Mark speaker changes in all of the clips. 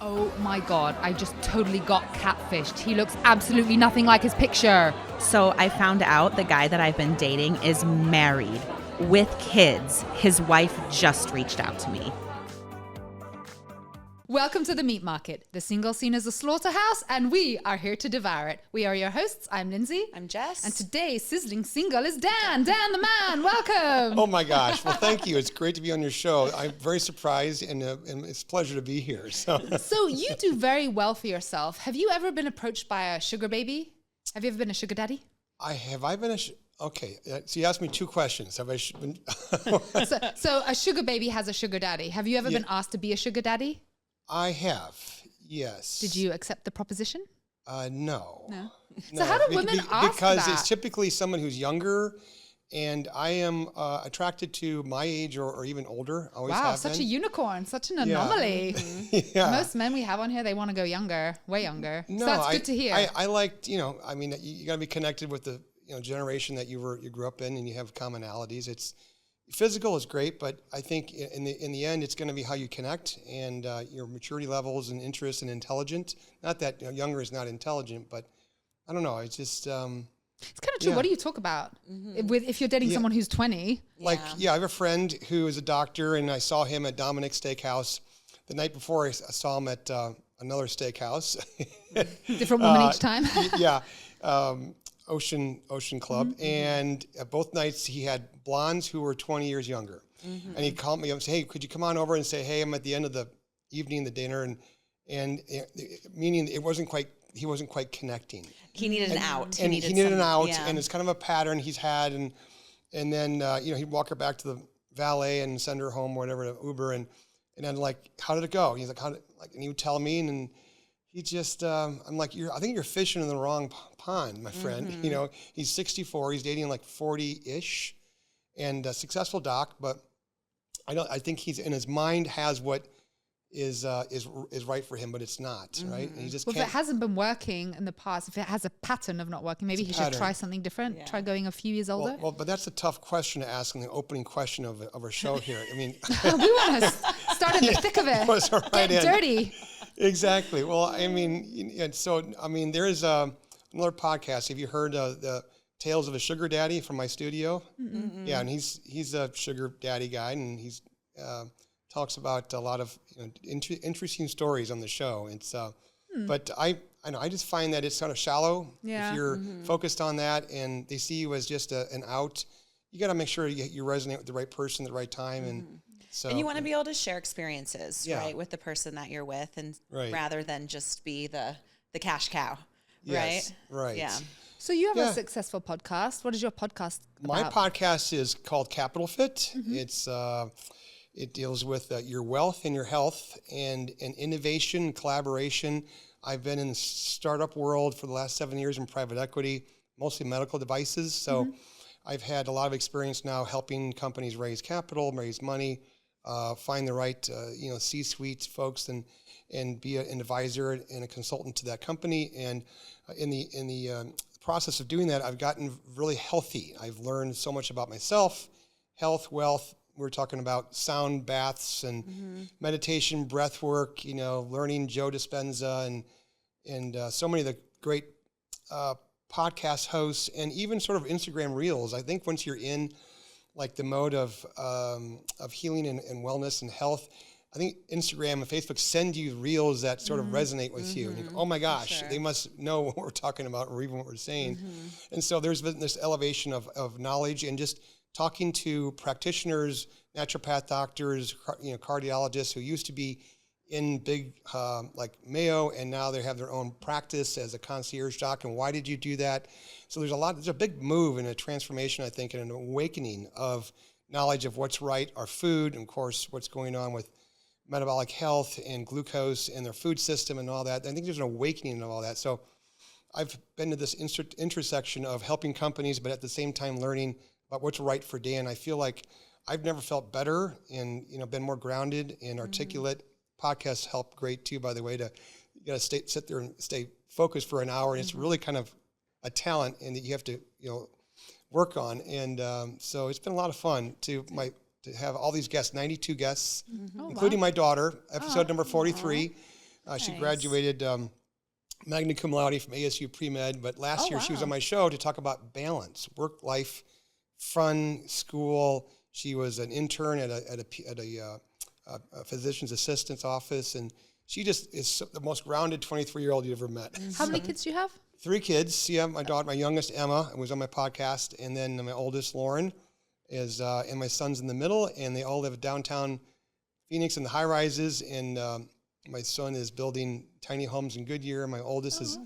Speaker 1: Oh my God, I just totally got catfished. He looks absolutely nothing like his picture.
Speaker 2: So I found out the guy that I've been dating is married with kids. His wife just reached out to me.
Speaker 1: Welcome to the meat market. The single scene is a slaughterhouse, and we are here to devour it. We are your hosts. I'm Lindsay.
Speaker 3: I'm Jess.
Speaker 1: And today's sizzling single is Dan. Dan the man, welcome.
Speaker 4: Oh my gosh. Well, thank you. It's great to be on your show. I'm very surprised, and it's a pleasure to be here.
Speaker 1: So you do very well for yourself. Have you ever been approached by a sugar baby? Have you ever been a sugar daddy?
Speaker 4: I've been okay. So you asked me two questions. Have I been?
Speaker 1: so a sugar baby has a sugar daddy. Have you ever been asked to be a sugar daddy?
Speaker 4: I have, yes.
Speaker 1: Did you accept the proposition?
Speaker 4: No.
Speaker 1: No. So how do women ask
Speaker 4: Because
Speaker 1: that?
Speaker 4: it's typically someone who's younger, and I am attracted to my age or even older. Always
Speaker 1: wow,
Speaker 4: have
Speaker 1: such
Speaker 4: been.
Speaker 1: a unicorn, such an anomaly.
Speaker 4: Yeah.
Speaker 1: Most men we have on here, they want to go younger, way younger.
Speaker 4: No,
Speaker 1: so that's good to hear.
Speaker 4: I liked, you got to be connected with the generation that you grew up in, and you have commonalities. It's physical is great, but I think in the end, it's going to be how you connect and your maturity levels and interest and intelligent. Not that younger is not intelligent, but I don't know. It's just
Speaker 1: it's kind of true. What do you talk about if you're dating someone who's 20?
Speaker 4: I have a friend who is a doctor, and I saw him at Dominic's Steakhouse the night before. I saw him at another steakhouse.
Speaker 1: Different woman each time.
Speaker 4: Ocean Club, and both nights he had blondes who were 20 years younger, and he called me up and said, "Hey, could you come on over and say, hey, I'm at the end of the evening, the dinner," and meaning he wasn't quite connecting.
Speaker 3: He needed an out.
Speaker 4: He needed an out, and it's kind of a pattern he's had, and then he'd walk her back to the valet and send her home, or whatever, to Uber, and then like, how did it go? He's like, and he would tell me, and he just, I'm like, I think you're fishing in the wrong pond, my friend. He's 64, he's dating like 40-ish, and a successful doc, but I think he's in his mind has what is right for him, but it's not, right? And he just
Speaker 1: If it hasn't been working in the past, if it has a pattern of not working, maybe he should try something different. Yeah. Try going a few years older.
Speaker 4: Well, but that's a tough question to ask in the opening question of our show here. I mean,
Speaker 1: we want to start in the thick of it. Get dirty.
Speaker 4: Exactly. Well, I mean, there is another podcast. Have you heard the Tales of a Sugar Daddy from my studio? Mm-hmm. Yeah, and he's a sugar daddy guy, and he's talks about a lot of interesting stories on the show. It's but I just find that it's kind of shallow. Yeah. If you're focused on that, and they see you as just an out, you got to make sure you resonate with the right person at the right time, and. So,
Speaker 3: and you want to be able to share experiences, right, with the person that you're with, and rather than just be the cash cow,
Speaker 4: yes, right?
Speaker 3: Yeah.
Speaker 1: So you have a successful podcast. What is your podcast
Speaker 4: My
Speaker 1: about?
Speaker 4: podcast is called Capital Fit. It deals with your wealth and your health and innovation and collaboration. I've been in the startup world for the last 7 years in private equity, mostly medical devices. So I've had a lot of experience now helping companies raise capital, raise money, find the right C-suite folks, and be an advisor and a consultant to that company. And in the process of doing that, I've gotten really healthy. I've learned so much about myself, health, wealth. We're talking about sound baths and meditation, breath work. Learning Joe Dispenza and so many of the great podcast hosts, and even sort of Instagram reels. I think once you're in like the mode of healing and wellness and health, I think Instagram and Facebook send you reels that sort of resonate with you. And you go, oh my gosh, they must know what we're talking about or even what we're saying. And so there's been this elevation of knowledge, and just talking to practitioners, naturopath doctors, cardiologists who used to be in big like Mayo, and now they have their own practice as a concierge doc. And why did you do that? So there's a big move and a transformation, I think, and an awakening of knowledge of what's right, our food, and of course what's going on with metabolic health and glucose and their food system and all that. I think there's an awakening of all that. So I've been to this intersection of helping companies, but at the same time learning about what's right for Dan. I feel like I've never felt better and been more grounded and articulate. Podcasts help great too, by the way. You got to sit there and stay focused for an hour, and it's really kind of a talent, and that you have to work on. And so it's been a lot of fun to have all these guests, 92 guests, including my daughter. Episode number 43. She graduated magna cum laude from ASU Pre-Med, but last year she was on my show to talk about balance, work life, fun, school. She was an intern at a physician's assistant's office, and she just is the most grounded 23-year-old you ever met.
Speaker 1: How many kids do you have?
Speaker 4: 3 kids. Yeah, my daughter, my youngest Emma, was on my podcast, and then my oldest Lauren is, and my son's in the middle, and they all live downtown Phoenix in the high rises, and my son is building tiny homes in Goodyear. My oldest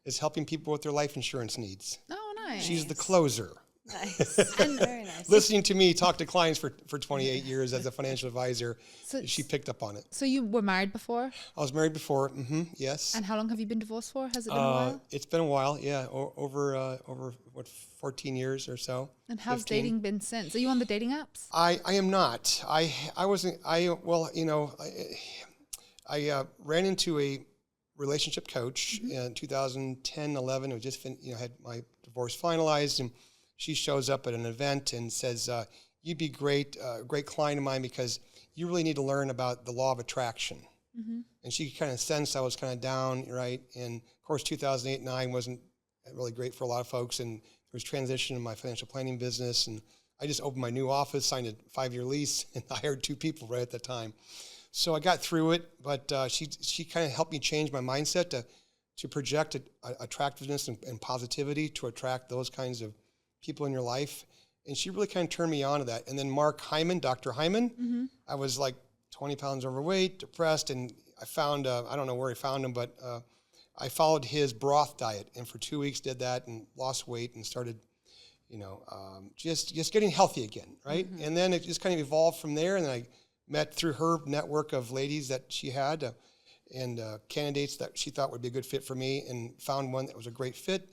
Speaker 4: is helping people with their life insurance needs.
Speaker 1: Oh, nice.
Speaker 4: She's the closer.
Speaker 3: Nice. And very nice.
Speaker 4: Listening to me talk to clients for 28 years as a financial advisor, she picked up on it.
Speaker 1: So you were married before?
Speaker 4: I was married before, yes.
Speaker 1: And how long have you been divorced for? Has it been a while?
Speaker 4: It's been a while, yeah, over 14 years or so.
Speaker 1: And how's
Speaker 4: 15.
Speaker 1: dating been since? Are you on the dating apps?
Speaker 4: I am not. I ran into a relationship coach in 2010, 11. I just had my divorce finalized, and she shows up at an event and says, "You'd be great client of mine because you really need to learn about the law of attraction." Mm-hmm. And she kind of sensed I was kind of down, right? And of course, 2008, 9 wasn't really great for a lot of folks, and there was transition in my financial planning business, and I just opened my new office, signed a 5-year lease, and hired 2 people right at the time. So I got through it, but she kind of helped me change my mindset to project attractiveness and positivity to attract those kinds of people in your life. And she really kind of turned me on to that. And then Mark Hyman, Dr. Hyman, I was like 20 pounds overweight, depressed, and I found, I don't know where I found him, but I followed his broth diet, and for 2 weeks did that and lost weight and started, just getting healthy again, right? Mm-hmm. And then it just kind of evolved from there, and then I met through her network of ladies that she had and candidates that she thought would be a good fit for me, and found one that was a great fit.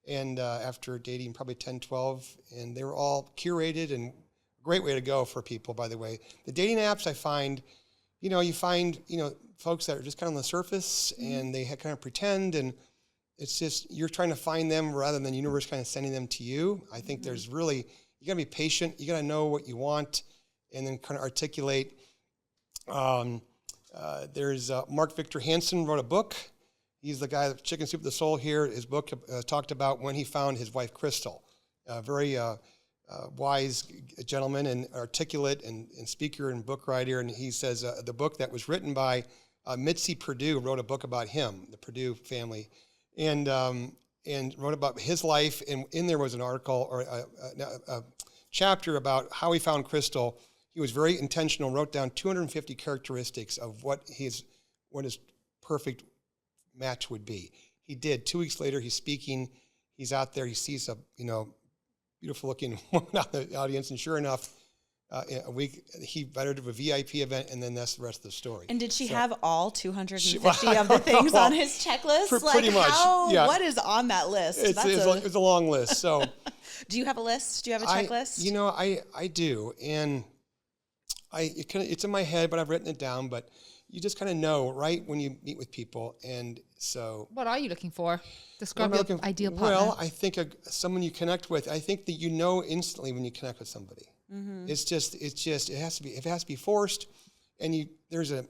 Speaker 4: And after dating probably 10, 12, and they were all curated, and a great way to go for people, by the way. The dating apps, I find, you find folks that are just kind of on the surface, and they kind of pretend, and it's just, you're trying to find them rather than the universe kind of sending them to you. I think there's really, you gotta be patient, you gotta know what you want, and then kind of articulate. There's Mark Victor Hansen wrote a book. He's the guy that Chicken Soup of the Soul here. His book talked about when he found his wife, Crystal. A very wise gentleman and articulate and speaker and book writer. And he says the book that was written by Mitzi Perdue wrote a book about him, the Perdue family, and wrote about his life. And in there was an article or a chapter about how he found Crystal. He was very intentional, wrote down 250 characteristics of what his perfect match would be. He did. 2 weeks later, he's speaking. He's out there. He sees a beautiful looking woman out in the audience, and sure enough, in a week he invited her to a VIP event, and then that's the rest of the story.
Speaker 3: And did she have all 250 of the things on his checklist?
Speaker 4: Pretty much. Yeah.
Speaker 3: What is on that list?
Speaker 4: It's a long list. So,
Speaker 3: do you have a list? Do you have a checklist?
Speaker 4: I do, and it's in my head, but I've written it down. But you just kind of know, right, when you meet with people. And so,
Speaker 1: what are you looking for? Describe your ideal partner.
Speaker 4: Well, I think someone you connect with. I think that instantly when you connect with somebody. Mm-hmm. It has to be forced, and there's a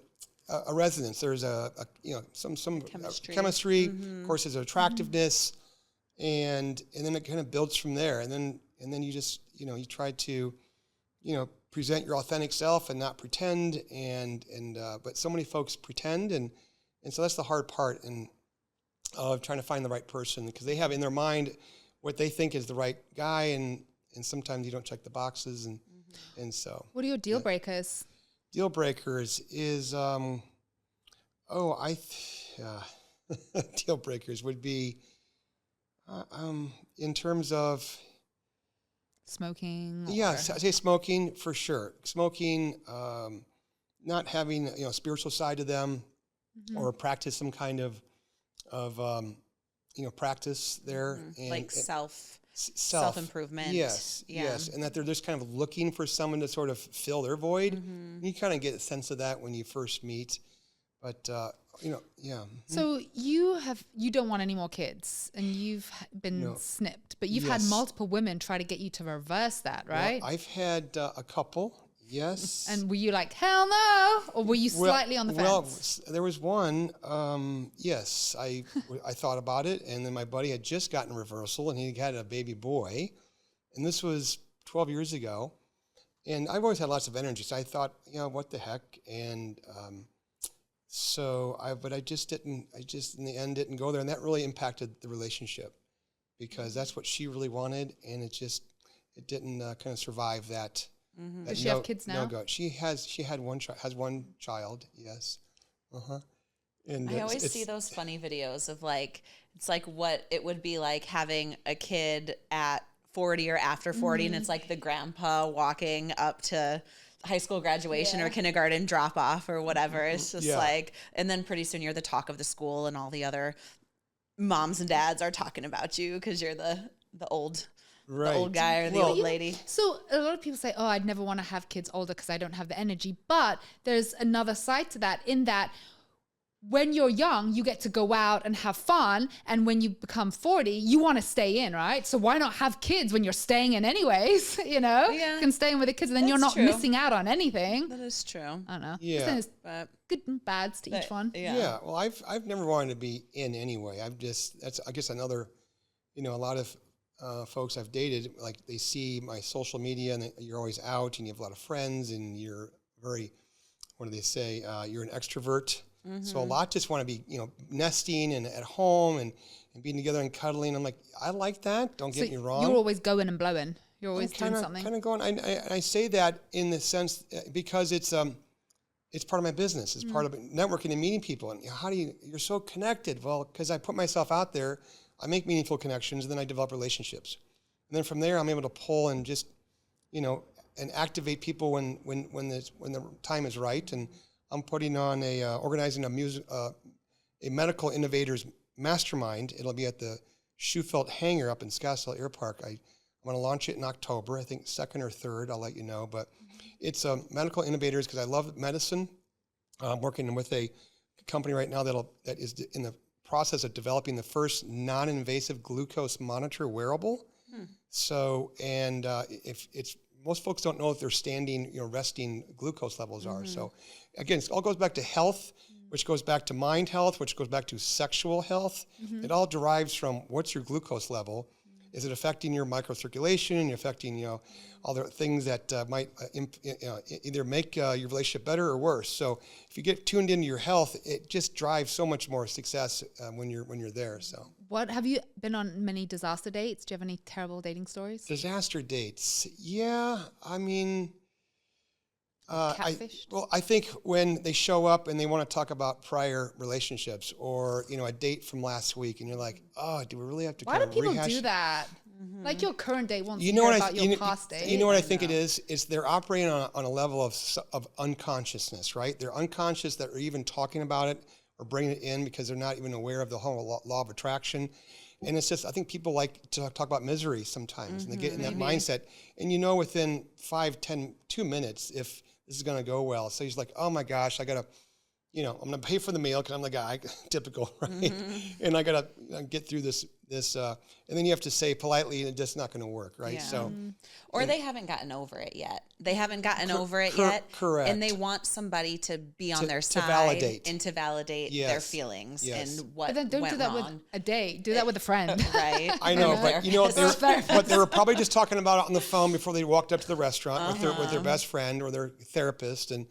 Speaker 4: resonance. There's some chemistry.
Speaker 3: Mm-hmm.
Speaker 4: Of course, there's attractiveness, and then it kind of builds from there. And then you just you try to present your authentic self and not pretend, but so many folks pretend, and so that's the hard part of trying to find the right person, because they have in their mind what they think is the right guy, and sometimes you don't check the boxes, and so.
Speaker 1: What are your deal breakers?
Speaker 4: Deal breakers is deal breakers would be in terms of
Speaker 1: smoking.
Speaker 4: Yes, I say smoking for sure. Smoking, not having a spiritual side to them, or practice some kind of practice there, and
Speaker 3: like self-improvement.
Speaker 4: Yes, yes, and that they're just kind of looking for someone to sort of fill their void. Mm-hmm. You kind of get a sense of that when you first meet, but
Speaker 1: So you don't want any more kids, and you've been snipped, but you've had multiple women try to get you to reverse that, right?
Speaker 4: Well, I've had a couple, Yes.
Speaker 1: And were you like, hell no? Or were you slightly on the fence?
Speaker 4: Well, there was one, yes, I thought about it, and then my buddy had just gotten reversal, and he had a baby boy, and this was 12 years ago, and I've always had lots of energy, so I thought, what the heck, and but I just in the end didn't go there, and that really impacted the relationship, because that's what she really wanted, and it didn't kind of survive that.
Speaker 1: Mm-hmm. Does she have kids now?
Speaker 4: No go. She has one child. Yes. And
Speaker 3: I always see those funny videos of it's like what it would be like having a kid at 40 or after 40, and it's like the grandpa walking up to high school graduation or kindergarten drop off or whatever. It's just and then pretty soon you're the talk of the school, and all the other moms and dads are talking about you because you're the old. Right. The old guy or the old lady.
Speaker 1: So a lot of people say, oh, I'd never want to have kids older because I don't have the energy. But there's another side to that, in that when you're young, you get to go out and have fun. And when you become 40, you want to stay in, right? So why not have kids when you're staying in anyways, Yeah. You can stay in with the kids, and then you're not missing out on anything.
Speaker 3: That is true.
Speaker 1: I don't know.
Speaker 4: Yeah.
Speaker 1: There's good and bads to each one.
Speaker 4: Yeah. Well, I've never wanted to be in anyway. That's I guess another, a lot of folks I've dated, like they see my social media, and you're always out, and you have a lot of friends, and you're very, what do they say? You're an extrovert. Mm-hmm. So a lot just want to be, nesting and at home and being together and cuddling. I'm like, I like that. Don't get me wrong.
Speaker 1: You're always going and blowing. You're always doing something.
Speaker 4: Kind of going. I say that in the sense because it's part of my business. It's part of networking and meeting people. And you're so connected. Well, because I put myself out there. I make meaningful connections, and then I develop relationships. And then from there, I'm able to pull and just, and activate people when the time is right. And I'm putting on organizing a medical innovators mastermind. It'll be at the Shufelt Hangar up in Scottsdale Air Park. I'm going to launch it in October, I think 2nd or 3rd. I'll let you know. But it's medical innovators because I love medicine. I'm working with a company right now that is in the process of developing the first non-invasive glucose monitor wearable. So, and if it's, most folks don't know if their standing, resting glucose levels are. So again, it all goes back to health, which goes back to mind health, which goes back to sexual health. It all derives from what's your glucose level. Is it affecting your microcirculation, affecting, all the things that might either make your relationship better or worse. So if you get tuned into your health, it just drives so much more success when you're there. So,
Speaker 1: what have you been on many disaster dates? Do you have any terrible dating stories?
Speaker 4: Disaster dates, yeah. I mean,
Speaker 1: catfished?
Speaker 4: I think when they show up and they want to talk about prior relationships or, a date from last week, and you're like, oh, do we really have to
Speaker 1: Why do people do that? Like your current date wants to hear about your past date.
Speaker 4: You know what I think it is? Is they're operating on a level of unconsciousness, right? They're unconscious that they're even talking about it or bringing it in because they're not even aware of the whole law of attraction. And it's just, I think people like to talk about misery sometimes, and they get in that mindset. And within 5, 10, 2 minutes, if this is going to go well. So he's like, oh my gosh, I got to, I'm going to pay for the meal because I'm the guy, typical, right? And I got to get through this, and then you have to say politely, it's just not going to work, right? Yeah. So,
Speaker 3: or they haven't gotten over it yet. They haven't gotten over it yet.
Speaker 4: Correct.
Speaker 3: And they want somebody to be on their side to validate their feelings and what
Speaker 1: But then don't
Speaker 3: went
Speaker 1: do that
Speaker 3: wrong.
Speaker 1: with a date. Do that with a friend.
Speaker 3: Right.
Speaker 4: I know, but they were probably just talking about it on the phone before they walked up to the restaurant with their best friend or their therapist, and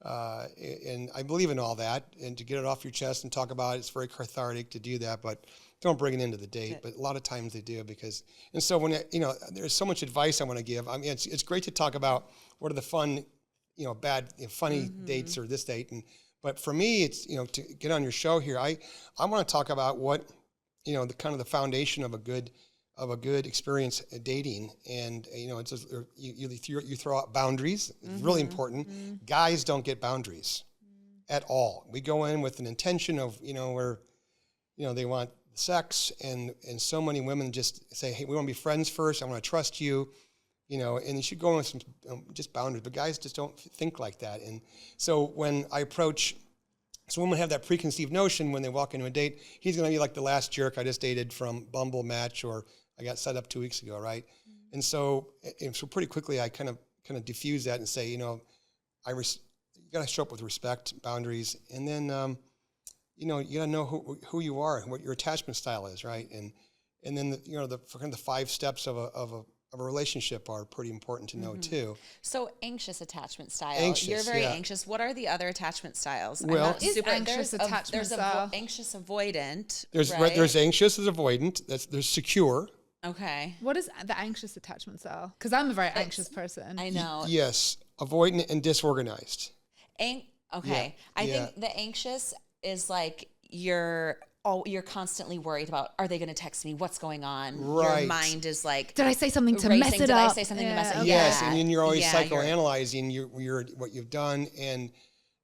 Speaker 4: I believe in all that, and to get it off your chest and talk about it, it's very cathartic to do that, but don't bring it into the date. But a lot of times they do and so when, there's so much advice I want to give. I mean, it's great to talk about what are the fun, funny dates or this date. But for me, it's, to get on your show here, I want to talk about what, the kind of the foundation of a good experience dating. And, it's just, you throw out boundaries. It's really important. Guys don't get boundaries at all. We go in with an intention of, where, they want sex, and so many women just say, hey, we want to be friends first. I want to trust you, and you should go in with some just boundaries. But guys just don't think like that. And so when I approach, so women have that preconceived notion when they walk into a date, he's going to be like the last jerk I just dated from Bumble Match, or I got set up 2 weeks ago, right? And so pretty quickly I kind of kind of diffuse that and say, you got to show up with respect, boundaries, and then, you got to know who you are and what your attachment style is, right? And then, the 5 steps of a relationship are pretty important to know too.
Speaker 3: So anxious attachment style.
Speaker 4: Anxious,
Speaker 3: You're very
Speaker 4: yeah.
Speaker 3: anxious. What are the other attachment styles?
Speaker 4: Well,
Speaker 1: anxious attachment style.
Speaker 3: Anxious avoidant.
Speaker 4: There's
Speaker 3: right?
Speaker 4: There's anxious as avoidant. There's secure.
Speaker 3: Okay.
Speaker 1: What is the anxious attachment style? Because I'm a very anxious person.
Speaker 3: I know.
Speaker 4: Yes, avoidant and disorganized.
Speaker 3: Okay.
Speaker 4: Yeah.
Speaker 3: I think the anxious is like you're constantly worried about, are they going to text me? What's going on?
Speaker 4: Right.
Speaker 3: Your mind is like,
Speaker 1: Did I say something to
Speaker 3: racing.
Speaker 1: mess it
Speaker 3: Did
Speaker 1: up?
Speaker 3: I say something to mess it up?
Speaker 4: Yes,
Speaker 3: Yeah.
Speaker 4: and then you're always
Speaker 3: Yeah,
Speaker 4: psychoanalyzing your what you've done, and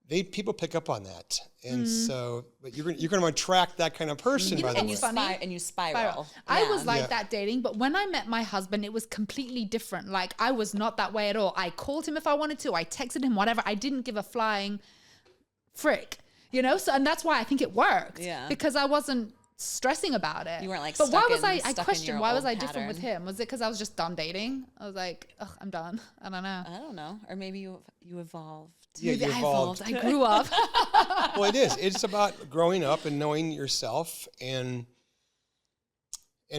Speaker 4: people pick up on that, and so, but you're going to attract that kind of person. By the way,
Speaker 3: And you spiral.
Speaker 1: I
Speaker 3: Yeah.
Speaker 1: was like that dating, but when I met my husband, it was completely different. Like, I was not that way at all. I called him if I wanted to. I texted him, whatever. I didn't give a flying frick, So, and that's why I think it worked.
Speaker 3: Yeah.
Speaker 1: Because I wasn't stressing about it.
Speaker 3: You weren't, like,
Speaker 1: But why
Speaker 3: stuck
Speaker 1: was
Speaker 3: in-
Speaker 1: I
Speaker 3: stuck in
Speaker 1: questioned,
Speaker 3: your
Speaker 1: why
Speaker 3: old
Speaker 1: was I different with
Speaker 3: pattern.
Speaker 1: him? Was it because I was just done dating? I was like, ugh, I'm done. I don't know.
Speaker 3: I don't know. Or maybe you evolved.
Speaker 4: yeah,
Speaker 1: Maybe
Speaker 4: you
Speaker 1: I
Speaker 4: evolved.
Speaker 1: I grew up.
Speaker 4: Well, it is. It's about growing up and knowing yourself and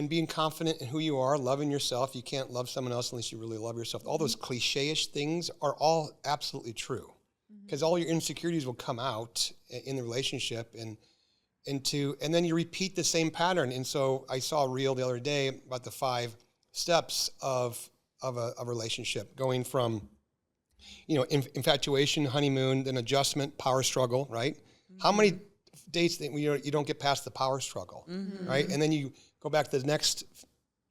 Speaker 4: being confident in who you are, loving yourself. You can't love someone else unless you really love yourself. All those cliche-ish things are all absolutely true, because all your insecurities will come out in the relationship, and then you repeat the same pattern. And so I saw a reel the other day about the 5 steps of a relationship, going from infatuation, honeymoon, then adjustment, power struggle, right? How many dates that you don't get past the power struggle, right? And then you go back to the next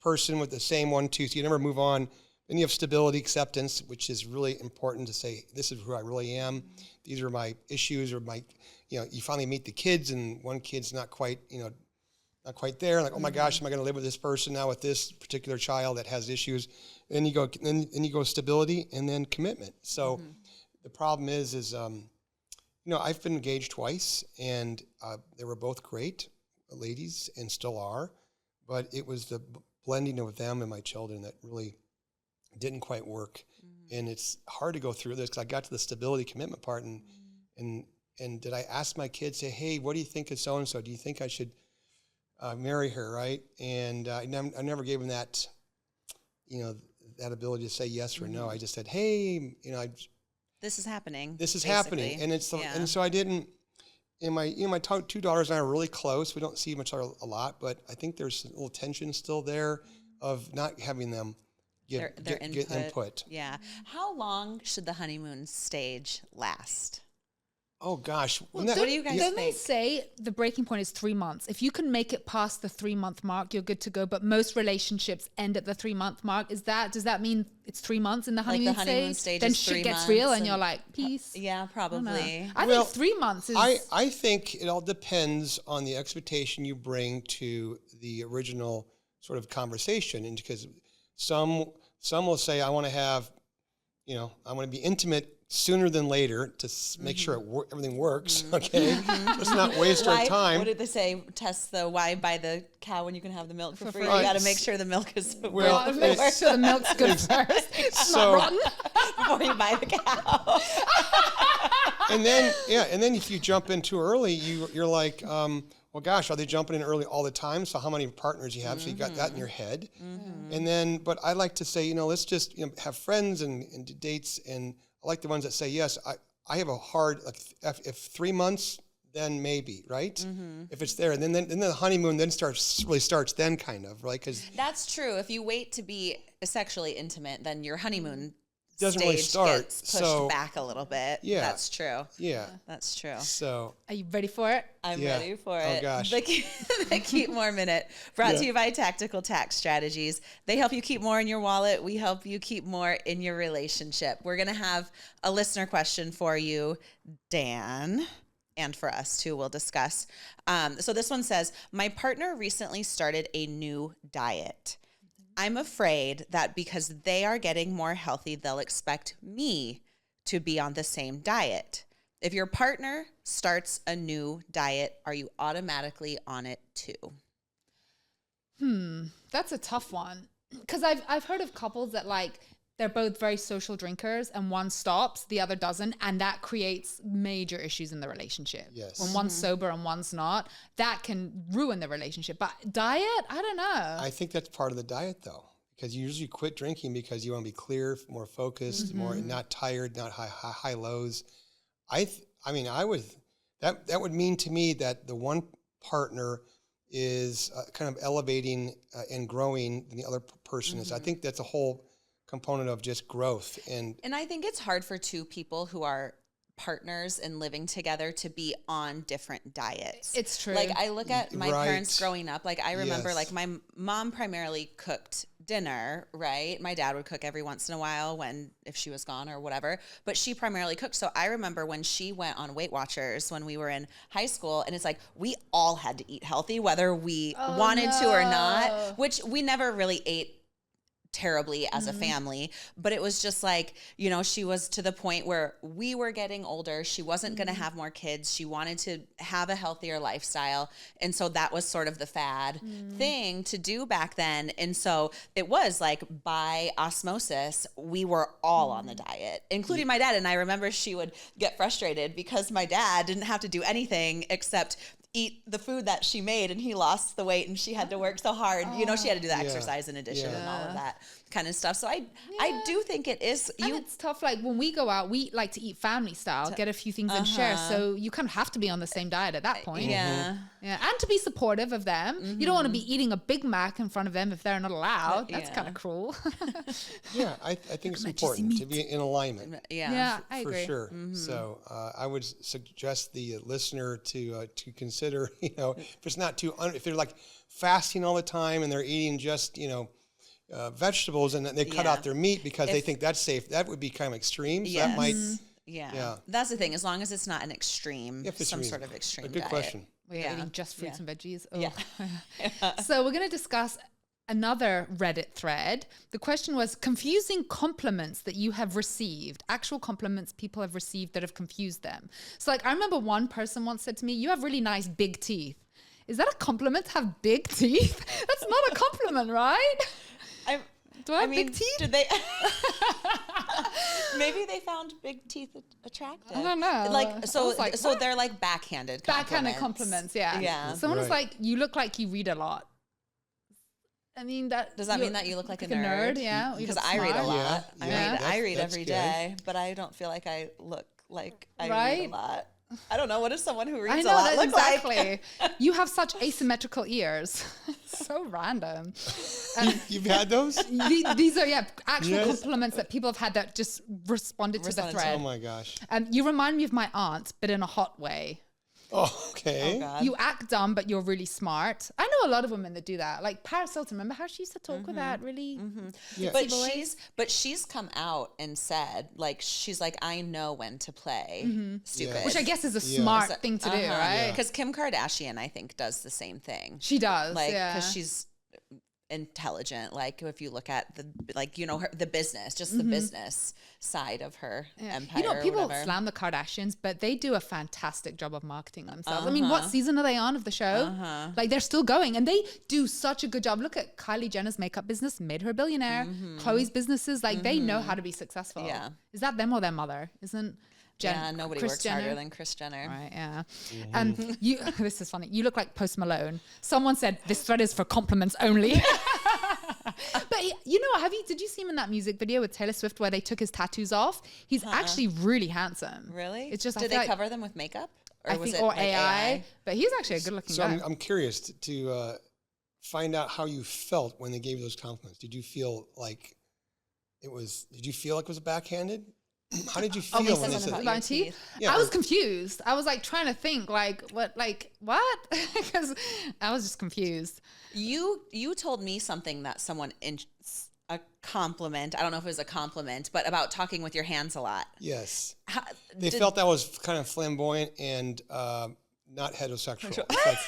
Speaker 4: person with the same 1, 2, so you never move on. Then you have stability, acceptance, which is really important to say, this is who I really am. These are my issues, or my, you finally meet the kids, and one kid's not quite there. Like, oh my gosh, am I going to live with this person now, with this particular child that has issues? Then you go stability, and then commitment. So the problem is I've been engaged twice, and they were both great ladies and still are, but it was the blending of them and my children that really didn't quite work. And it's hard to go through this, because I got to the stability commitment part, and did I ask my kids, say, hey, what do you think of so-and-so? Do you think I should marry her, right? And I never gave them that, that ability to say yes or no. I just said, hey,
Speaker 3: This is happening.
Speaker 4: this is
Speaker 3: basically.
Speaker 4: happening. And and so I didn't, and my 2 daughters and I are really close. We don't see much a lot, but I think there's a little tension still there of not having them
Speaker 3: Their
Speaker 4: get input.
Speaker 3: Yeah. How long should the honeymoon stage last?
Speaker 4: Oh gosh.
Speaker 3: What do you guys
Speaker 1: Don't
Speaker 3: think?
Speaker 1: they say the breaking point is 3 months? If you can make it past the 3-month mark, you're good to go. But most relationships end at the 3-month mark. Does that mean it's 3 months in the honeymoon,
Speaker 3: stage
Speaker 1: Then
Speaker 3: is
Speaker 1: shit
Speaker 3: 3
Speaker 1: gets real,
Speaker 3: months
Speaker 1: and you're like, peace.
Speaker 3: Yeah, probably.
Speaker 1: I
Speaker 4: Well,
Speaker 1: think 3 months is.
Speaker 4: I think it all depends on the expectation you bring to the original sort of conversation, and because some will say, I want to have, I want to be intimate sooner than later to make sure everything works. Okay, let's not waste our time.
Speaker 3: What did they say? Test the why buy the cow when you can have the milk for free.
Speaker 1: free.
Speaker 3: You got to make sure the milk is
Speaker 4: Well,
Speaker 1: Make sure the milk's good first. It's
Speaker 4: So-
Speaker 1: not rotten.
Speaker 3: before you buy the cow.
Speaker 4: And then if you jump in too early, you're like, well, gosh, are they jumping in early all the time? So how many partners you have? So you got that in your head. And then, but I like to say, let's just have friends and dates, and I like the ones that say, yes, I have a hard, like if 3 months, then maybe, right? If it's there, and then the honeymoon then starts then kind of, right? Because
Speaker 3: That's true. If you wait to be sexually intimate, then your honeymoon
Speaker 4: doesn't
Speaker 3: stage
Speaker 4: really start.
Speaker 3: gets pushed
Speaker 4: So
Speaker 3: back a little bit.
Speaker 4: Yeah.
Speaker 3: That's true.
Speaker 4: yeah,
Speaker 3: That's true.
Speaker 4: so
Speaker 1: Are you ready for it?
Speaker 3: I'm
Speaker 4: Yeah.
Speaker 3: ready for
Speaker 4: Oh,
Speaker 3: it.
Speaker 4: gosh.
Speaker 3: The Keep More Minute, brought to you by Tactical Tax Strategies. They help you keep more in your wallet. We help you keep more in your relationship. We're going to have a listener question for you, Dan, and for us too. We'll discuss. So this one says, my partner recently started a new diet. I'm afraid that because they are getting more healthy, they'll expect me to be on the same diet. If your partner starts a new diet, are you automatically on it too?
Speaker 1: That's a tough one, because I've heard of couples that, like, they're both very social drinkers and one stops, the other doesn't. And that creates major issues in the relationship.
Speaker 4: Yes.
Speaker 1: When one's sober and one's not, that can ruin the relationship. But diet, I don't know.
Speaker 4: I think that's part of the diet, though, because you usually quit drinking because you want to be clear, more focused, more not tired, not high lows. I mean, that would mean to me that the one partner is kind of elevating and growing than the other person is. I think that's a whole component of just growth. And
Speaker 3: I think it's hard for two people who are partners and living together to be on different diets.
Speaker 1: It's true.
Speaker 3: Like I look at my
Speaker 4: Right.
Speaker 3: parents growing up, like I remember
Speaker 4: Yes.
Speaker 3: like my mom primarily cooked dinner, right? My dad would cook every once in a while if she was gone or whatever, but she primarily cooked. So I remember when she went on Weight Watchers when we were in high school, and it's like we all had to eat healthy whether we wanted to or not, which we never really ate terribly as a family, but it was just like, you know, she was to the point where we were getting older. She wasn't going to have more kids. She wanted to have a healthier lifestyle. And so that was sort of the fad thing to do back then. And so it was like by osmosis, we were all on the diet, including my dad. And I remember she would get frustrated because my dad didn't have to do anything except eat the food that she made, and he lost the weight and she had to work so hard. You know, she had to do the exercise in addition and all of that kind of stuff. So I do think it is.
Speaker 1: And it's tough. Like when we go out, we like to eat family style, get a few things and share. So you kind of have to be on the same diet at that point.
Speaker 3: Yeah.
Speaker 1: Yeah. And to be supportive of them. You don't want to be eating a Big Mac in front of them if they're not allowed. That's kind of cruel.
Speaker 4: yeah, I think it's important to be in alignment.
Speaker 1: Yeah, I agree.
Speaker 4: For sure. So I would suggest the listener to consider, you know, if it's not too, if they're like fasting all the time and they're eating just, you know, vegetables and then they cut out their meat because they think that's safe, that would be kind of extreme. So that might,
Speaker 3: That's the thing. As long as it's not an extreme, some sort of extreme
Speaker 4: a good
Speaker 3: diet.
Speaker 4: question.
Speaker 1: We're eating just fruits and veggies. Oh.
Speaker 3: Yeah.
Speaker 1: So we're going to discuss another Reddit thread. The question was confusing compliments that you have received, actual compliments people have received that have confused them. So like I remember one person once said to me, "You have really nice big teeth." Is that a compliment to have big teeth? That's not a compliment, right? Do I have big teeth?
Speaker 3: Did they? Maybe they found big teeth attractive.
Speaker 1: I don't know.
Speaker 3: Like so,
Speaker 1: like,
Speaker 3: so
Speaker 1: what?
Speaker 3: they're like backhanded compliments.
Speaker 1: Backhanded compliments, yeah.
Speaker 3: Yeah.
Speaker 1: Someone was like, "You look like you read a lot." I mean,
Speaker 3: does that mean that you look like a nerd?
Speaker 1: Yeah,
Speaker 3: because I read a lot.
Speaker 4: Yeah.
Speaker 3: I read
Speaker 4: That's
Speaker 3: every
Speaker 4: good.
Speaker 3: day, but I don't feel like I look like I read
Speaker 1: Right?
Speaker 3: a lot. I don't know. What does someone who
Speaker 1: I
Speaker 3: reads
Speaker 1: know
Speaker 3: a lot
Speaker 1: that
Speaker 3: look
Speaker 1: exactly.
Speaker 3: like?
Speaker 1: You have such asymmetrical ears. So random.
Speaker 4: You've had those?
Speaker 1: These are actual
Speaker 4: Yes.
Speaker 1: compliments that people have had that just responded to the thread.
Speaker 4: Oh my gosh.
Speaker 1: You remind me of my aunt, but in a hot way.
Speaker 4: Oh, okay.
Speaker 3: Oh God.
Speaker 1: You act dumb, but you're really smart. I know a lot of women that do that. Like Paris Hilton, remember how she used to talk with that really?
Speaker 4: Yeah.
Speaker 3: But she's come out and said, like, she's like, I know when to play stupid.
Speaker 4: Yeah.
Speaker 1: Which I guess is a smart thing to do, right?
Speaker 3: Because Kim Kardashian, I think, does the same thing.
Speaker 1: She does,
Speaker 3: Like,
Speaker 1: yeah.
Speaker 3: because she's intelligent. Like, if you look at the business, just the business side of her empire.
Speaker 1: You know, people
Speaker 3: or whatever.
Speaker 1: slam the Kardashians, but they do a fantastic job of marketing themselves. I mean, what season are they on of the show? Like, they're still going, and they do such a good job. Look at Kylie Jenner's makeup business, made her a billionaire. Chloe's businesses, like, they know how to be successful.
Speaker 3: Yeah.
Speaker 1: Is that them or their mother? Isn't
Speaker 3: nobody
Speaker 1: Kris
Speaker 3: works
Speaker 1: Jenner?
Speaker 3: harder than Kris Jenner.
Speaker 1: Right, yeah. And you, this is funny. You look like Post Malone. Someone said this thread is for compliments only. But you know, did you see him in that music video with Taylor Swift where they took his tattoos off? He's actually really handsome.
Speaker 3: Really?
Speaker 1: It's just
Speaker 3: did they cover them with makeup? Or
Speaker 1: I
Speaker 3: was
Speaker 1: think
Speaker 3: it
Speaker 1: or
Speaker 3: like
Speaker 1: AI, but he's actually a good-looking
Speaker 4: So
Speaker 1: guy.
Speaker 4: I'm curious to find out how you felt when they gave you those compliments. Did you feel like it was backhanded? How did you feel when they
Speaker 3: something
Speaker 4: said
Speaker 3: about
Speaker 4: that?
Speaker 1: My
Speaker 3: your
Speaker 1: teeth?
Speaker 3: teeth.
Speaker 4: Yeah.
Speaker 1: I was confused. I was like trying to think what? Because I was just confused.
Speaker 3: You told me something that someone a compliment. I don't know if it was a compliment, but about talking with your hands a lot.
Speaker 4: Yes. They felt that was kind of flamboyant and not heterosexual. It's like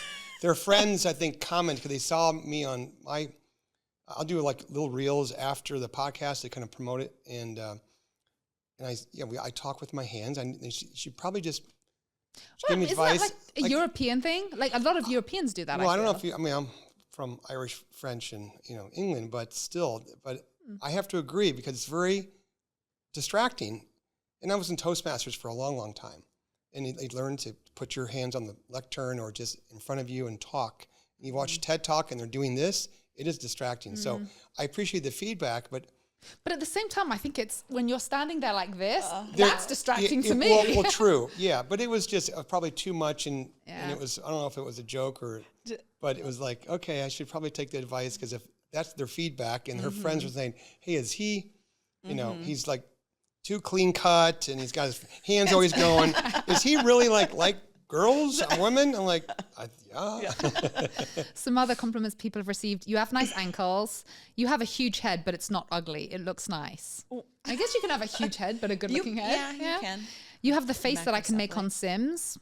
Speaker 4: their friends, I think, commented because they saw me on I'll do like little reels after the podcast to kind of promote it. And I talk with my hands. She probably just give me
Speaker 1: Isn't
Speaker 4: advice.
Speaker 1: that like a European thing? Like a lot of Europeans do that.
Speaker 4: Well, I don't know
Speaker 1: feel.
Speaker 4: if I'm from Irish, French, and England, but still, I have to agree because it's very distracting. And I was in Toastmasters for a long, long time. And you learn to put your hands on the lectern or just in front of you and talk. And you watch TED Talk and they're doing this, it is distracting. So I appreciate the feedback, but
Speaker 1: at the same time, I think it's when you're standing there like this, that's distracting to me.
Speaker 4: Well, true. Yeah. But it was just probably too much. And it was, I don't know if it was a joke but it was like, okay, I should probably take the advice because if that's their feedback and her friends were saying, hey, is he, you know, he's like too clean cut and he's got his hands always going. Is he really like girls, women? I'm like, yeah.
Speaker 1: Some other compliments people have received. You have nice ankles. You have a huge head, but it's not ugly. It looks nice. I guess you can have a huge head, but a good looking head.
Speaker 3: Yeah, you can.
Speaker 1: You have the face that I can make on Sims.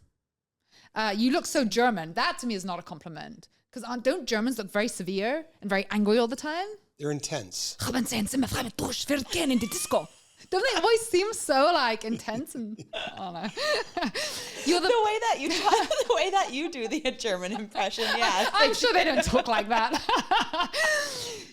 Speaker 1: You look so German. That to me is not a compliment. Because don't Germans look very severe and very angry all the time?
Speaker 4: They're intense.
Speaker 1: Don't they always seem so like intense and I don't know. You're
Speaker 3: the way that you do the German impression, yeah.
Speaker 1: I'm sure they don't talk like that.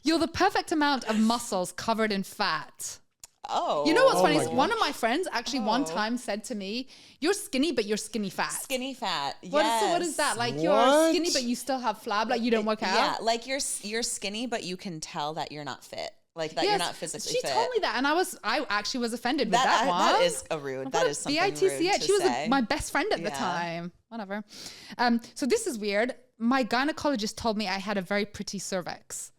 Speaker 1: You're the perfect amount of muscles covered in fat.
Speaker 3: Oh.
Speaker 1: You know what's funny is one of my friends actually one time said to me, you're skinny, but you're skinny fat.
Speaker 3: Skinny fat,
Speaker 1: So what is that? Like you're skinny, but you still have flab, like you don't work out?
Speaker 3: Yeah, like you're skinny, but you can tell that you're not fit. Like that you're not physically fit.
Speaker 1: She told me that and I actually was offended with that one.
Speaker 3: That is rude. That is something rude to
Speaker 1: She was
Speaker 3: say.
Speaker 1: my best friend at the time. Whatever. So this is weird. My gynecologist told me I had a very pretty cervix.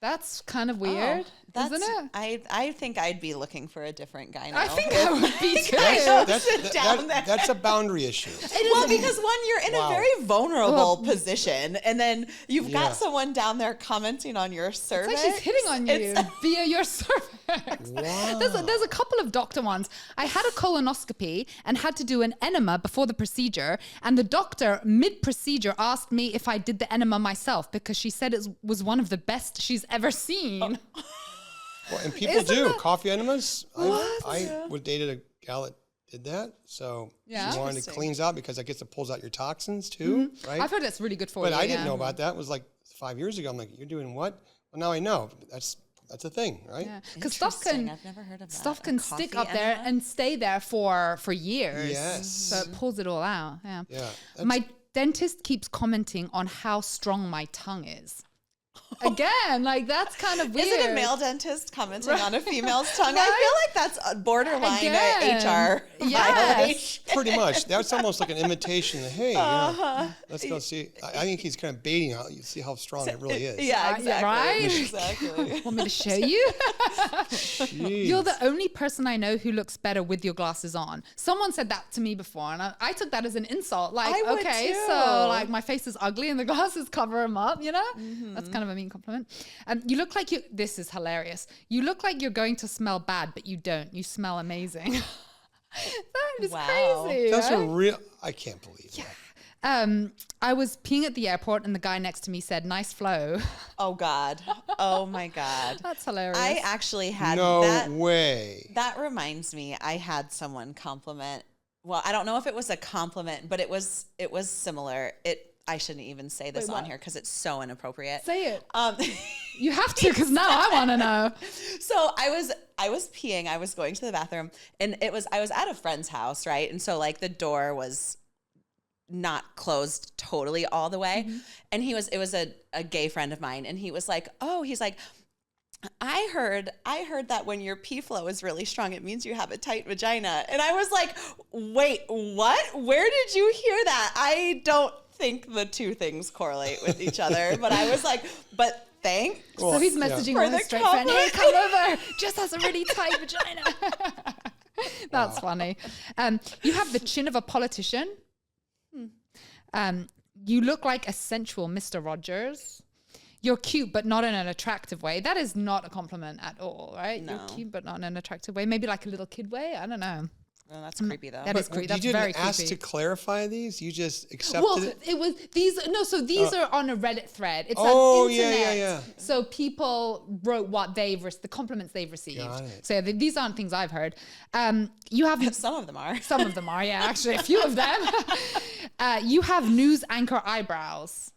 Speaker 1: That's kind of weird, isn't it?
Speaker 3: I think I'd be looking for a different gyno.
Speaker 1: I think I would be too.
Speaker 4: That's a boundary issue.
Speaker 3: Well, because you're in a very vulnerable position, and then you've got someone down there commenting on your cervix.
Speaker 1: It's like she's hitting on you via your cervix.
Speaker 4: Wow.
Speaker 1: There's a couple of doctor ones. I had a colonoscopy and had to do an enema before the procedure, and the doctor mid-procedure asked me if I did the enema myself because she said it was one of the best she's ever seen.
Speaker 4: Well, and people do coffee enemas. I would dated a gal that did that, so she wanted to cleans out because I guess it pulls out your toxins too, right?
Speaker 1: I've heard that's really good for
Speaker 4: you. But I didn't know about that. It was like 5 years ago. I'm like, you're doing what? Well, now I know. That's a thing, right?
Speaker 1: Yeah, because stuff
Speaker 3: I've never heard of that.
Speaker 1: Stuff can stick up there and stay there for years.
Speaker 4: Yes.
Speaker 1: So it pulls it all out. Yeah.
Speaker 4: Yeah.
Speaker 1: My dentist keeps commenting on how strong my tongue is. Again, like that's kind of weird.
Speaker 3: Is it a male dentist commenting on a female's tongue? I feel like that's a borderline HR violation.
Speaker 4: Pretty much. That's almost like an imitation. Hey, let's go see. I think he's kind of baiting out. You see how strong it really is.
Speaker 3: Yeah, exactly.
Speaker 1: Right?
Speaker 3: Exactly.
Speaker 1: Want me to show you? You're the only person I know who looks better with your glasses on. Someone said that to me before, and I took that as an insult. Like,
Speaker 3: I would
Speaker 1: okay,
Speaker 3: too.
Speaker 1: so like my face is ugly and the glasses cover them up, you know? That's kind of a mean compliment. You look like this is hilarious. You look like you're going to smell bad, but you don't. You smell amazing. That is crazy.
Speaker 4: That's
Speaker 1: right?
Speaker 4: a real, I can't believe that.
Speaker 1: I was peeing at the airport and the guy next to me said, nice flow.
Speaker 3: Oh God. Oh my God.
Speaker 1: That's hilarious.
Speaker 3: I actually had
Speaker 4: No way.
Speaker 3: That reminds me, I had someone compliment. Well, I don't know if it was a compliment, but it was similar. I shouldn't even say this on here because it's so inappropriate.
Speaker 1: Say it. You have to because now I want to know.
Speaker 3: So I was peeing. I was going to the bathroom, and I was at a friend's house, right? And so like the door was not closed totally all the way, and it was a gay friend of mine, and he was like, I heard that when your pee flow is really strong, it means you have a tight vagina. And I was like, wait, what? Where did you hear that? I don't think the two things correlate with each other. But I was like, but thanks.
Speaker 1: So he's messaging one straight friend, hey, come over. Just has a really tight vagina. That's funny. You have the chin of a politician. You look like a sensual Mr. Rogers. You're cute, but not in an attractive way. That is not a compliment at all, right?
Speaker 3: No.
Speaker 1: You're cute, but not in an attractive way. Maybe like a little kid way. I don't know.
Speaker 3: Well, that's creepy though.
Speaker 1: That is creepy. That's
Speaker 4: you didn't
Speaker 1: very
Speaker 4: ask
Speaker 1: creepy.
Speaker 4: to clarify these? You just accepted it?
Speaker 1: It was these. No, so these are on a Reddit thread. It's
Speaker 4: Oh,
Speaker 1: on internet.
Speaker 4: yeah.
Speaker 1: So people wrote what the compliments they've received.
Speaker 4: Got it.
Speaker 1: So these aren't things I've heard. You have
Speaker 3: Some of them are.
Speaker 1: Some of them are. Yeah, actually, a few of them. You have news anchor eyebrows.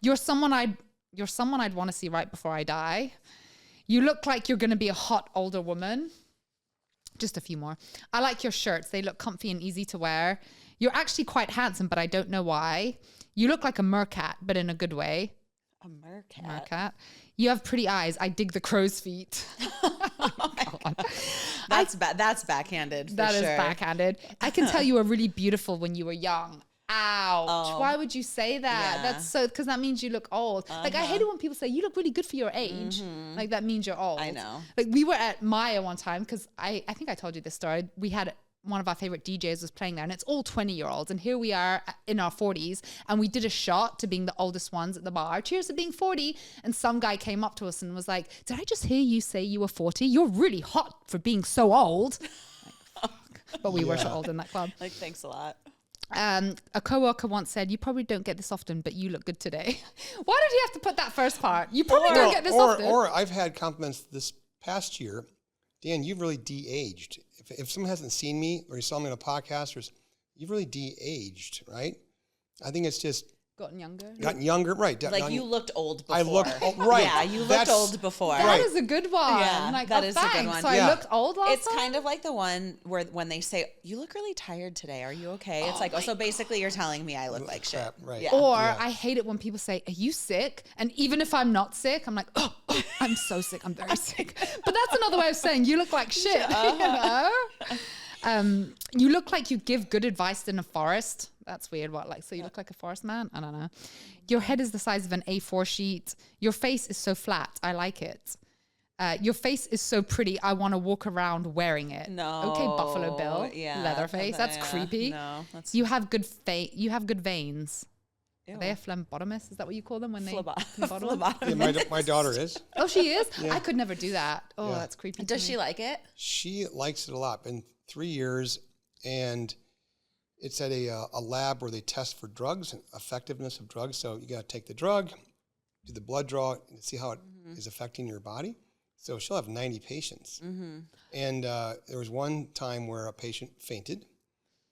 Speaker 1: You're someone you're someone I'd want to see right before I die. You look like you're going to be a hot older woman. Just a few more. I like your shirts. They look comfy and easy to wear. You're actually quite handsome, but I don't know why. You look like a mercat, but in a good way.
Speaker 3: A mercat.
Speaker 1: Mercat. You have pretty eyes. I dig the crow's feet.
Speaker 3: That's backhanded.
Speaker 1: That is
Speaker 3: sure.
Speaker 1: backhanded. I can tell you were really beautiful when you were young. Ouch.
Speaker 3: Oh.
Speaker 1: Why would you say that?
Speaker 3: Yeah.
Speaker 1: That's so, because that means you look old. Like, I hate it when people say, you look really good for your age. Like, that means you're old.
Speaker 3: I know.
Speaker 1: Like, we were at Maya one time, because I think I told you this story. We had one of our favorite DJs was playing there, and it's all 20-year-olds. And here we are in our 40s, and we did a shot to being the oldest ones at the bar. Cheers to being 40. And some guy came up to us and was like, did I just hear you say you were 40? You're really hot for being so old. Like, fuck. But we were so old in that club.
Speaker 3: Like, thanks a lot.
Speaker 1: A coworker once said, you probably don't get this often, but you look good today. Why did you have to put that first part? You probably don't get this often.
Speaker 4: Or I've had compliments this past year. Dan, you've really de-aged. If someone hasn't seen me or you saw me on a podcast, you've really de-aged, right? I think it's just
Speaker 1: Gotten
Speaker 4: younger, right?
Speaker 3: Like, you looked old before.
Speaker 4: I looked old, right?
Speaker 3: Yeah, you looked old before.
Speaker 1: That
Speaker 4: Right.
Speaker 1: is a good one.
Speaker 3: Yeah,
Speaker 1: Like,
Speaker 3: that is a good
Speaker 1: thanks.
Speaker 3: one.
Speaker 1: So
Speaker 4: Yeah.
Speaker 1: I looked old last
Speaker 3: It's
Speaker 1: time?
Speaker 3: kind of like the one where when they say, you look really tired today. Are you okay? It's like, so basically you're telling me I look like shit.
Speaker 4: Crap, right.
Speaker 3: Yeah.
Speaker 1: Or
Speaker 4: Yeah.
Speaker 1: I hate it when people say, are you sick? And even if I'm not sick, I'm like, oh, I'm so sick. I'm very sick. But that's another way of saying you look like shit. You know? You look like you give good advice in a forest. That's weird. What, like, so you look like a forest man? I don't know. Your head is the size of an A4 sheet. Your face is so flat. I like it. Your face is so pretty. I want to walk around wearing it.
Speaker 3: No.
Speaker 1: Okay, Buffalo Bill.
Speaker 3: Yeah.
Speaker 1: Leatherface. That's
Speaker 3: Yeah.
Speaker 1: creepy.
Speaker 3: No. That's
Speaker 1: You have good You have good veins.
Speaker 3: Ew.
Speaker 1: Are they a phlebotomist? Is that what you call them when they phlebotom?
Speaker 3: Phlebotomist.
Speaker 4: Yeah, my daughter is.
Speaker 1: Oh, she is?
Speaker 4: Yeah.
Speaker 1: I could never do that. Oh,
Speaker 4: Yeah.
Speaker 1: that's creepy.
Speaker 3: Does
Speaker 1: to
Speaker 3: she
Speaker 1: me.
Speaker 3: like it?
Speaker 4: She likes it a lot. Been 3 years, and it's at a lab where they test for drugs and effectiveness of drugs. So you got to take the drug, do the blood draw, and see how it is affecting your body. So she'll have 90 patients. And there was one time where a patient fainted.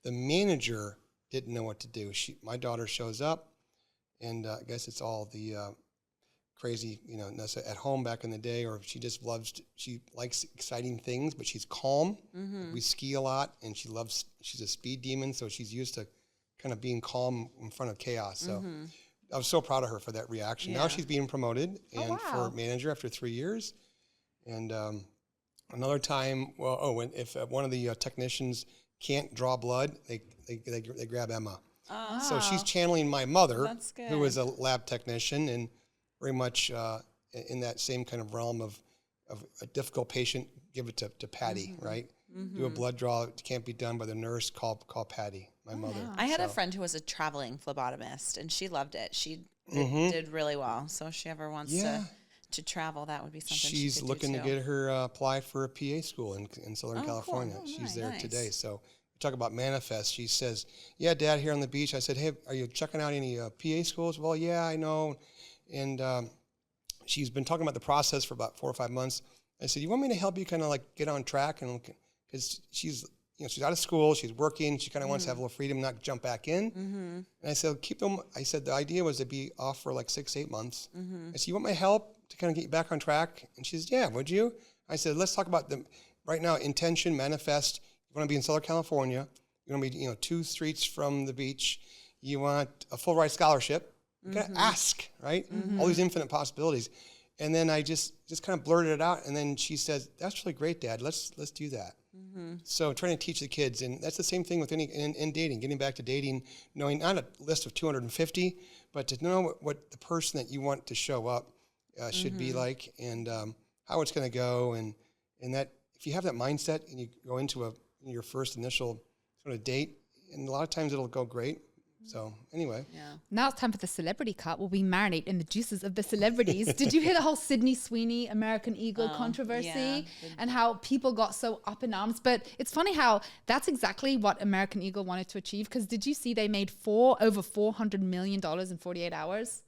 Speaker 4: The manager didn't know what to do. My daughter shows up, and I guess it's all the crazy, at home back in the day, or she just she likes exciting things, but she's calm. We ski a lot, and she's a speed demon, so she's used to kind of being calm in front of chaos. So I was so proud of her for that reaction. Now she's being promoted and for manager after 3 years. And another time, if one of the technicians can't draw blood, they grab Emma. So she's channeling my mother,
Speaker 3: That's good.
Speaker 4: who is a lab technician and very much in that same kind of realm of a difficult patient, give it to Patty, right? Do a blood draw, it can't be done by the nurse, call Patty, my mother.
Speaker 3: I had a friend who was a traveling phlebotomist, and she loved it. She did really well. So if she ever wants to travel, that would be something
Speaker 4: She's
Speaker 3: she could
Speaker 4: looking
Speaker 3: do
Speaker 4: to
Speaker 3: too.
Speaker 4: get her apply for a PA school in Southern California.
Speaker 3: Cool.
Speaker 4: She's
Speaker 3: Oh,
Speaker 4: there
Speaker 3: nice.
Speaker 4: today. So we talk about manifest. She says, yeah, Dad, here on the beach. I said, hey, are you checking out any PA schools? Well, yeah, I know. And she's been talking about the process for about 4 or 5 months. I said, you want me to help you kind of like get on track? And because she's out of school, she's working, she kind of wants to have a little freedom, not jump back in. And I said, keep them. I said, the idea was to be off for like 6 to 8 months. I said, you want my help to kind of get you back on track? And she says, yeah, would you? I said, let's talk about right now, intention, manifest. You want to be in Southern California. You want to be, 2 streets from the beach. You want a full ride scholarship. You got to ask, right? All these infinite possibilities. And then I just kind of blurted it out. And then she says, that's really great, Dad. Let's do that. So trying to teach the kids. And that's the same thing with in dating, getting back to dating, knowing not a list of 250, but to know what the person that you want to show up should be like, and how it's going to go. And that if you have that mindset and you go into your first initial sort of date, and a lot of times it'll go great. So anyway.
Speaker 3: Yeah.
Speaker 1: Now it's time for the celebrity cut where we marinate in the juices of the celebrities. Did you hear the whole Sydney Sweeney American Eagle controversy and how people got so up in arms? But it's funny how that's exactly what American Eagle wanted to achieve, because did you see they made over $400 million in 48 hours?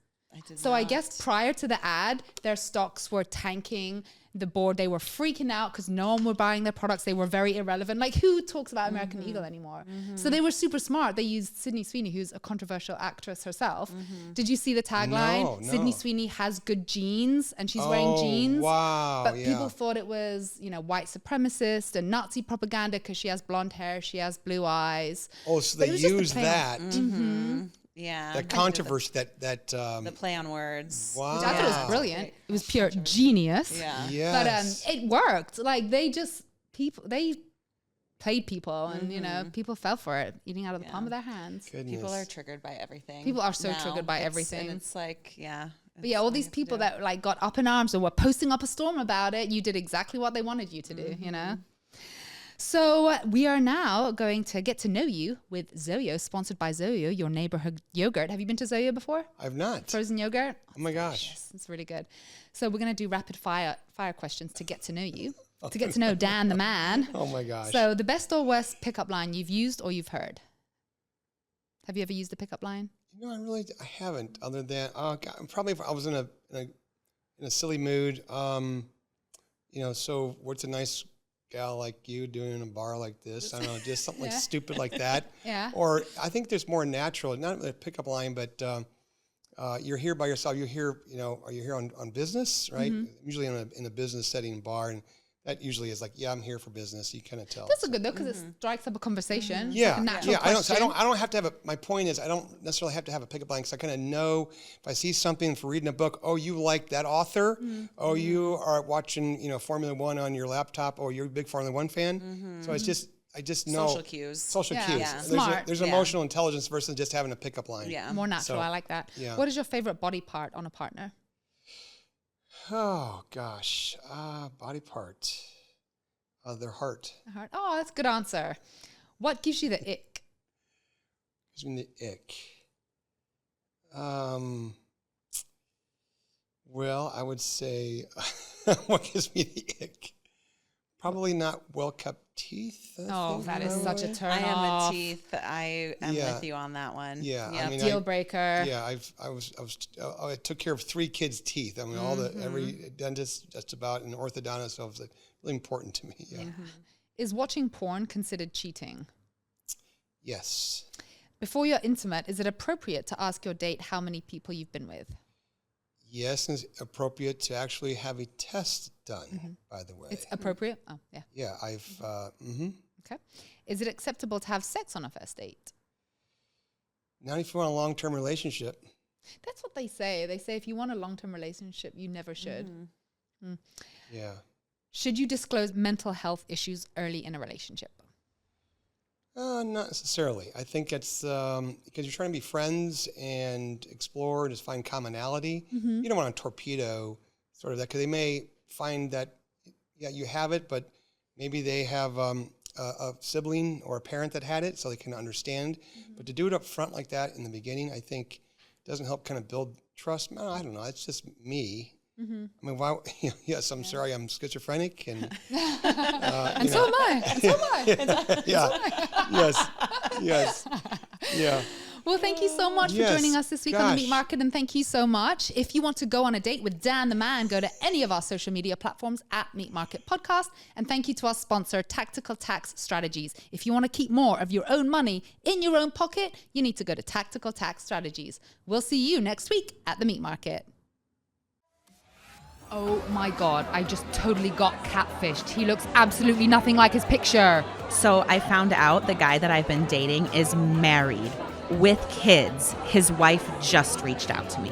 Speaker 1: So I guess prior to the ad, their stocks were tanking. The board, they were freaking out because no one were buying their products. They were very irrelevant. Like, who talks about American Eagle anymore? So they were super smart. They used Sydney Sweeney, who's a controversial actress herself. Did you see the tagline?
Speaker 4: No.
Speaker 1: Sydney Sweeney has good genes, and she's wearing jeans.
Speaker 4: Wow.
Speaker 1: But people thought it was, white supremacist and Nazi propaganda because she has blonde hair, she has blue eyes.
Speaker 4: Oh, so
Speaker 1: But
Speaker 4: they
Speaker 1: it was just a
Speaker 4: used
Speaker 1: play on-
Speaker 3: Mm-hmm.
Speaker 1: Mm-hmm.
Speaker 4: that controversy, that
Speaker 3: The play on words.
Speaker 4: wow.
Speaker 1: Which I thought it was brilliant. It was pure genius.
Speaker 3: Yeah.
Speaker 4: Yes.
Speaker 1: But it worked. Like they played people, and people fell for it, eating out of the palm of their hands.
Speaker 4: Goodness.
Speaker 3: People are triggered by everything.
Speaker 1: People are so
Speaker 3: now.
Speaker 1: triggered by everything.
Speaker 3: And it's like,
Speaker 1: But yeah, all these people that like got up in arms or were posting up a storm about it, you did exactly what they wanted you to do, So we are now going to get to know you with Zoyo, sponsored by Zoyo, your neighborhood yogurt. Have you been to Zoyo before?
Speaker 4: I've not.
Speaker 1: Frozen yogurt?
Speaker 4: Oh my gosh.
Speaker 1: Yes, it's really good. So we're going to do rapid fire questions to get to know you, to get to know Dan the man.
Speaker 4: Oh my gosh.
Speaker 1: So the best or worst pickup line you've used or you've heard? Have you ever used the pickup line?
Speaker 4: I haven't. Other than probably if I was in a silly mood. So what's a nice gal like you doing in a bar like this? I don't know, just something like stupid like that.
Speaker 1: Yeah.
Speaker 4: Or I think there's more natural, not really a pickup line, but you're here by yourself. You're here, are you here on business, right? Usually in a business setting bar, and that usually is like, I'm here for business. You kind of tell.
Speaker 1: That's a good though, because it strikes up a conversation. It's
Speaker 4: Yeah,
Speaker 1: like a natural
Speaker 4: I don't.
Speaker 1: question.
Speaker 4: So I don't have to have my point is, I don't necessarily have to have a pickup line because I kind of know if I see something for reading a book. Oh, you like that author? Oh, you are watching, Formula One on your laptop. Oh, you're a big Formula One fan. So I just know
Speaker 3: social cues.
Speaker 4: Social
Speaker 1: Yeah.
Speaker 4: cues.
Speaker 1: Yeah.
Speaker 4: There's
Speaker 1: Smart.
Speaker 4: emotional intelligence versus just having a pickup line.
Speaker 3: Yeah.
Speaker 1: More natural.
Speaker 4: So,
Speaker 1: I like that.
Speaker 4: yeah.
Speaker 1: What is your favorite body part on a partner?
Speaker 4: Oh gosh, body part. Their heart.
Speaker 1: A heart. Oh, that's a good answer. What gives you the ick?
Speaker 4: Gives me the ick. Well, I would say what gives me the ick? Probably not well-kept teeth.
Speaker 1: That is such a turn
Speaker 3: I am
Speaker 1: off.
Speaker 3: a teeth. I am with you on that one.
Speaker 4: Yeah,
Speaker 3: Yep.
Speaker 4: I mean,
Speaker 1: Deal breaker.
Speaker 4: I took care of 3 kids' teeth. I mean, every dentist, just about, and orthodontist, so it was like really important to me. Yeah.
Speaker 1: Is watching porn considered cheating?
Speaker 4: Yes.
Speaker 1: Before you're intimate, is it appropriate to ask your date how many people you've been with?
Speaker 4: Yes, and it's appropriate to actually have a test done, by the way.
Speaker 1: It's appropriate? Oh, yeah.
Speaker 4: Yeah,
Speaker 1: Okay. Is it acceptable to have sex on a first date?
Speaker 4: Not if you want a long-term relationship.
Speaker 1: That's what they say. They say if you want a long-term relationship, you never should.
Speaker 4: Yeah.
Speaker 1: Should you disclose mental health issues early in a relationship?
Speaker 4: Not necessarily. I think it's because you're trying to be friends and explore and just find commonality. You don't want to torpedo sort of that because they may find that, you have it, but maybe they have a sibling or a parent that had it so they can understand. But to do it up front like that in the beginning, I think doesn't help kind of build trust. No, I don't know. It's just me. I mean, why? Yes, I'm sorry. I'm schizophrenic, and
Speaker 1: And so am I. And so am I.
Speaker 4: Yes. Yeah.
Speaker 1: Well, thank you so much for joining us this week on the Meat Market, and thank you so much. If you want to go on a date with Dan the Man, go to any of our social media platforms at Meat Market Podcast. And thank you to our sponsor, Tactical Tax Strategies. If you want to keep more of your own money in your own pocket, you need to go to Tactical Tax Strategies. We'll see you next week at the Meat Market. Oh my God, I just totally got catfished. He looks absolutely nothing like his picture.
Speaker 2: So I found out the guy that I've been dating is married with kids. His wife just reached out to me.